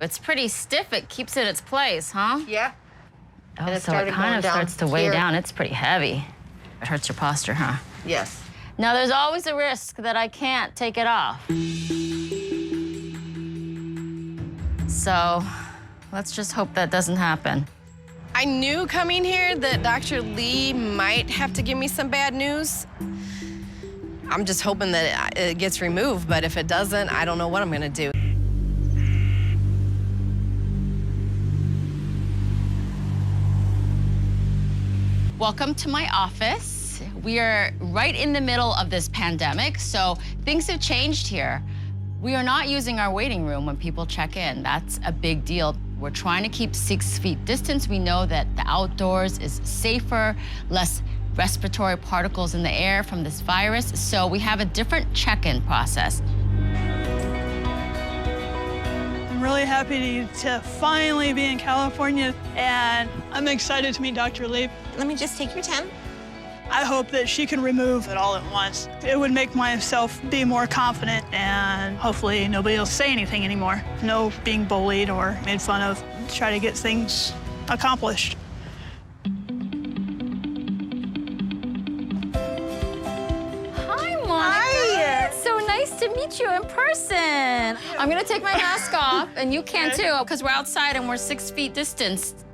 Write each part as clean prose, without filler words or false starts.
It's pretty stiff. It keeps it in its place, huh? Yeah. Oh, And it so it started kind going of down starts to weigh here. down. It's pretty heavy. It hurts your posture, huh? Yes. Now, there's always a risk that I can't take it off. So let's just hope that doesn't happen. I knew coming here that Dr. Lee might have to give me some bad news. I'm just hoping that it gets removed, but if it doesn't, I don't know what I'm gonna do. Welcome to my office. We are right in the middle of this pandemic, so things have changed here. We are not using our waiting room when people check in. That's a big deal. We're trying to keep 6 feet distance. We know that the outdoors is safer, less respiratory particles in the air from this virus, so we have a different check-in process. I'm really happy to finally be in California, and I'm excited to meet Dr. Lee. Let me just take your temp. I hope that she can remove it all at once. It would make myself be more confident, and hopefully nobody will say anything anymore. No being bullied or made fun of. Try to get things accomplished. Hi, Monica. Hi. So nice to meet you in person. I'm gonna take my mask off, and you can too, because we're outside and we're 6 feet distanced.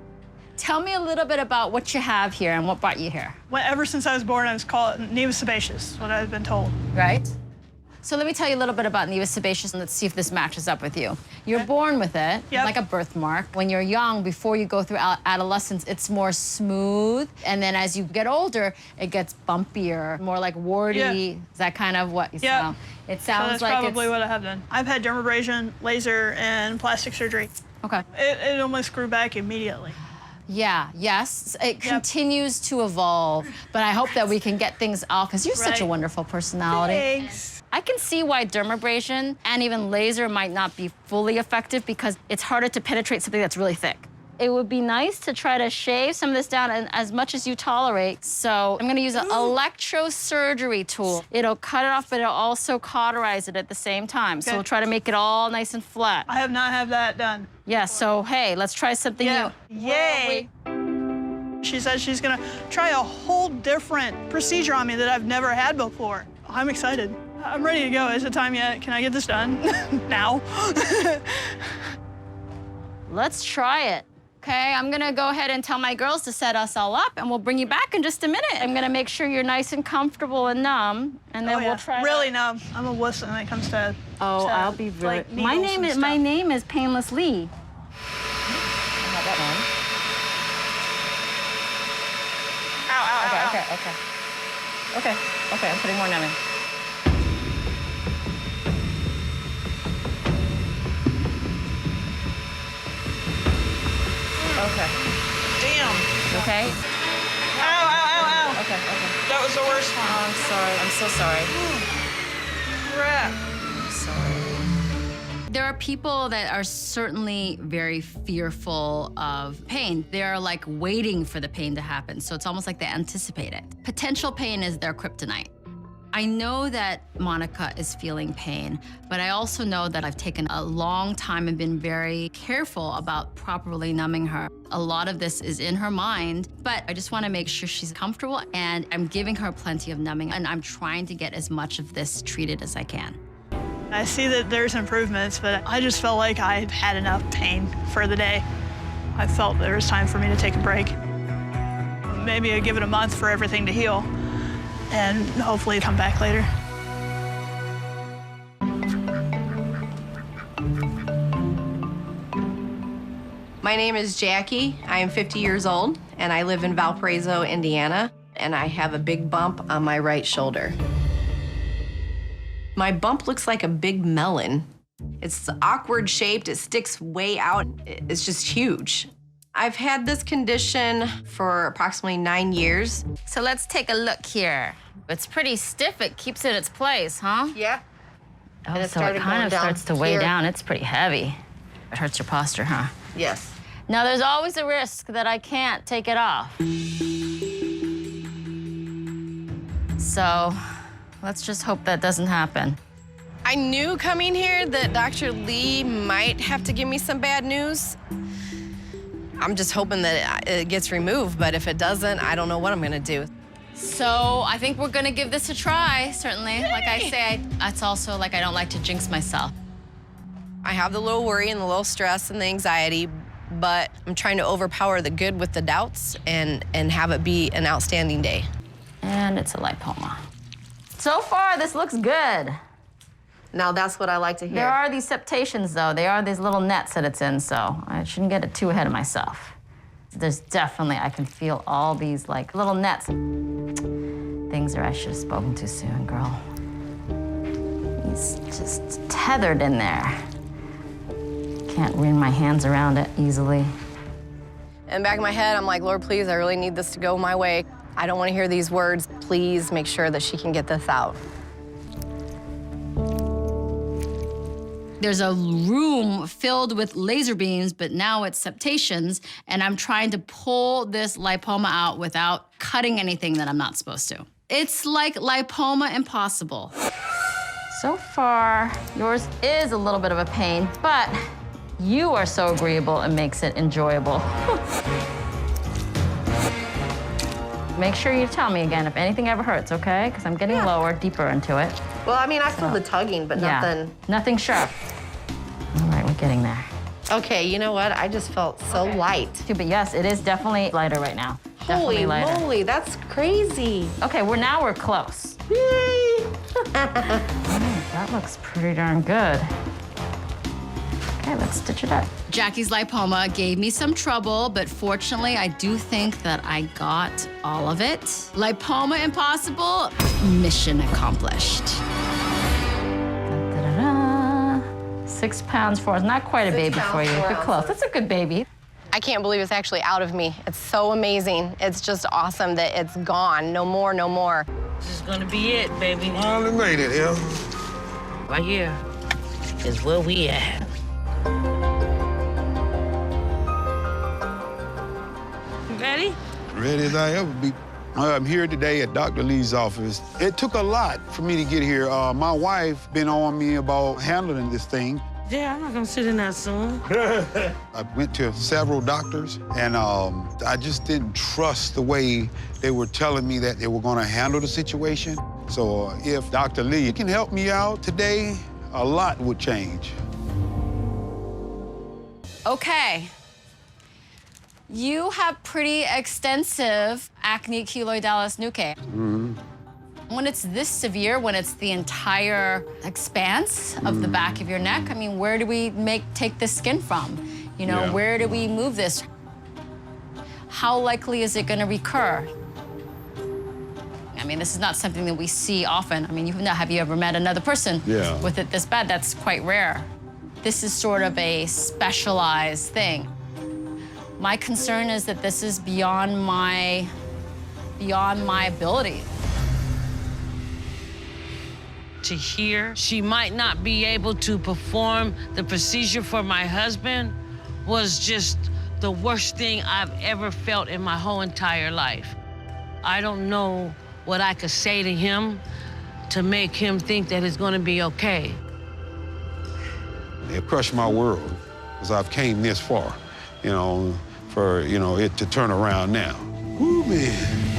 Tell me a little bit about what you have here and what brought you here. Well, ever since I was born, I was called nevus sebaceous, what I've been told. Right? So let me tell you a little bit about nevus sebaceous, and let's see if this matches up with you. You're born with it, Yep. like a birthmark. When you're young, before you go through adolescence, it's more smooth. And then as you get older, it gets bumpier, more like warty. Yeah. Is that kind of what you Yep. sound? It So sounds that's like probably it's... what I have done. I've had dermabrasion, laser, and plastic surgery. Okay. It almost grew back immediately. Yeah, yes. It continues to evolve, but I hope that we can get things off, because you're such a Right. wonderful personality. Thanks. I can see why dermabrasion and even laser might not be fully effective, because it's harder to penetrate something that's really thick. It would be nice to try to shave some of this down and as much as you tolerate. So I'm gonna use an electrosurgery tool. It'll cut it off, but it'll also cauterize it at the same time. So Okay. we'll try to make it all nice and flat. I have not had that done. Yeah, so hey, let's try something Yeah. new. Yay. She said she's gonna try a whole different procedure on me that I've never had before. I'm excited. I'm ready to go. Is it time yet? Can I get this done? Now? Let's try it. Okay, I'm gonna go ahead and tell my girls to set us all up, and we'll bring you back in just a minute. I'm gonna make sure you're nice and comfortable and numb, and then Oh, yeah. we'll try. Really numb. I'm a wuss when it comes to. Oh, to, I'll be really. like, my needles and my stuff. name is Painless Lee. I have that one. Okay. I'm putting more numbing. Okay. Damn. Okay. Ow. Okay. That was the worst one. Oh, I'm sorry. I'm so sorry. Crap. I'm sorry. There are people that are certainly very fearful of pain. They're like waiting for the pain to happen. So it's almost like they anticipate it. Potential pain is their kryptonite. I know that Monica is feeling pain, but I also know that I've taken a long time and been very careful about properly numbing her. A lot of this is in her mind, but I just want to make sure she's comfortable, and I'm giving her plenty of numbing, and I'm trying to get as much of this treated as I can. I see that there's improvements, but I just felt like I had enough pain for the day. I felt there was time for me to take a break. Maybe I'd give it a month for everything to heal, and hopefully come back later. My name is Jackie. I am 50 years old, and I live in Valparaiso, Indiana, and I have a big bump on my right shoulder. My bump looks like a big melon. It's awkward shaped, it sticks way out, it's just huge. I've had this condition for approximately 9 years. So let's take a look here. It's pretty stiff. It keeps it in its place, huh? Yeah. Oh, And it so it started kind going of down starts to weigh here. down. It's pretty heavy. It hurts your posture, huh? Yes. Now, there's always a risk that I can't take it off. So let's just hope that doesn't happen. I knew coming here that Dr. Lee might have to give me some bad news. I'm just hoping that it gets removed, but if it doesn't, I don't know what I'm gonna do. So I think we're gonna give this a try, certainly. Like I say, it's also like I don't like to jinx myself. I have the little worry and the little stress and the anxiety, but I'm trying to overpower the good with the doubts and have it be an outstanding day. And it's a lipoma. So far, this looks good. Now that's what I like to hear. There are these septations, though. They are these little nets that it's in, so I shouldn't get too ahead of myself. There's definitely, I can feel all these, like, little nets. Things that I should have spoken too soon, girl. He's just tethered in there. Can't wring my hands around it easily. In the back of my head, I'm like, Lord, please, I really need this to go my way. I don't want to hear these words. Please make sure that she can get this out. There's a room filled with laser beams, but now it's septations, and I'm trying to pull this lipoma out without cutting anything that I'm not supposed to. It's like lipoma impossible. So far, yours is a little bit of a pain, but you are so agreeable, it makes it enjoyable. Make sure you tell me again if anything ever hurts, okay? Because I'm getting lower, deeper into it. Well, I mean, I feel the tugging, but nothing. Nothing sharp. All right, we're getting there. Okay, you know what? I just felt so light. But yes, it is definitely lighter right now. Holy Definitely lighter. moly, that's crazy. Okay, now we're close. Yay! That looks pretty darn good. Okay, let's stitch it up. Jackie's lipoma gave me some trouble, but fortunately, I do think that I got all of it. Lipoma impossible, mission accomplished. Da-da-da. 6 pounds, 4 is not quite a baby for you, but close. That's a good baby. I can't believe it's actually out of me. It's so amazing. It's just awesome that it's gone. No more, no more. This is gonna be it, baby. Finally made it, yeah. Right here is where we at. You ready? Ready as I ever be. I'm here today at Dr. Lee's office. It took a lot for me to get here. My wife been on me about handling this thing. Yeah, I'm not gonna sit in that soon. I went to several doctors, and I just didn't trust the way they were telling me that they were gonna handle the situation. So if Dr. Lee can help me out today, a lot would change. Okay. You have pretty extensive acne keloidalis nuchae. When it's this severe, when it's the entire expanse of the back of your neck, I mean, where do we take this skin from? You know, where do we move this? How likely is it gonna recur? I mean, this is not something that we see often. I mean, have you ever met another person with it this bad? That's quite rare. This is sort of a specialized thing. My concern is that this is beyond my ability. To hear she might not be able to perform the procedure for my husband was just the worst thing I've ever felt in my whole entire life. I don't know what I could say to him to make him think that it's gonna be okay. It crushed my world, because I've came this far, you know, for, it to turn around now. Woo, man.